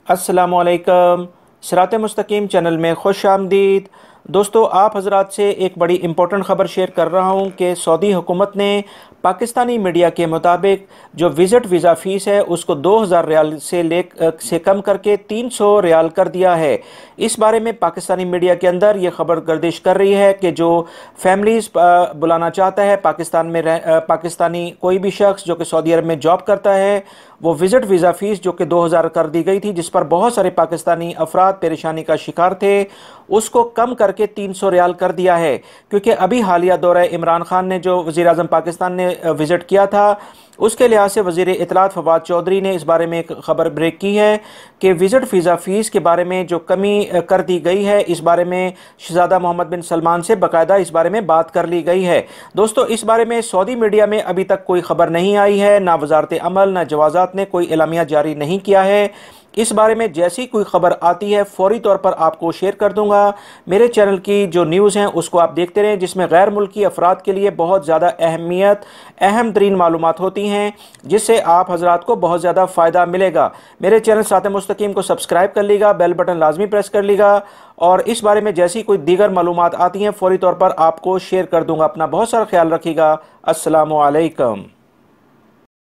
अस्सलामुअलैकुम। सिरात मुस्तकीम चैनल में खुश आमदीद। दोस्तों, आप हजरात से एक बड़ी इम्पोर्टेंट ख़बर शेयर कर रहा हूँ कि सऊदी हुकूमत ने पाकिस्तानी मीडिया के मुताबिक जो विज़िट वीज़ा फ़ीस है उसको 2000 रियाल से कम करके 300 रियाल कर दिया है। इस बारे में पाकिस्तानी मीडिया के अंदर ये खबर गर्दिश कर रही है कि जो फैमिलीज़ बुलाना चाहता है पाकिस्तान में पाकिस्तानी कोई भी शख्स जो कि सऊदी अरब में जॉब करता है, वो विज़िट वीज़ा फ़ीस जो कि 2000 कर दी गई थी, जिस पर बहुत सारे पाकिस्तानी अफराद परेशानी का शिकार थे, उसको कम करके 300 रियाल कर दिया है। क्योंकि अभी हालिया दौरा इमरान खान ने जो वज़ीर आज़म पाकिस्तान ने विज़िट किया था, उसके लिहाज से वज़ीर इत्तलात फवाद चौधरी ने इस बारे में एक ख़बर ब्रेक की है कि विज़िट वीज़ा फ़ीस के बारे में जो कमी कर दी गई है, इस बारे में शहज़ादा मोहम्मद बिन सलमान से बाकायदा इस बारे में बात कर ली गई है। दोस्तों, इस बारे में सऊदी मीडिया में अभी तक कोई ख़बर नहीं आई है, ना वज़ारत अमल ना जवाज़ात ने कोई एलामिया जारी नहीं किया है। इस बारे में जैसी कोई ख़बर आती है फ़ौरी तौर पर आपको शेयर कर दूंगा। मेरे चैनल की जो न्यूज़ हैं उसको आप देखते रहें, जिसमें गैर मुल्की अफराद के लिए बहुत ज़्यादा अहम तरीन मालूमात होती हैं, जिससे आप हजरात को बहुत ज़्यादा फ़ायदा मिलेगा। मेरे चैनल सिरात मुस्तकीम को सब्सक्राइब कर लीजिएगा, बेल बटन लाजमी प्रेस कर लीजिएगा, और इस बारे में जैसी कोई दीगर मालूमात आती हैं फ़ौरी तौर पर आपको शेयर कर दूंगा। अपना बहुत सारा ख्याल रखिएगा। अस्सलामु अलैकुम।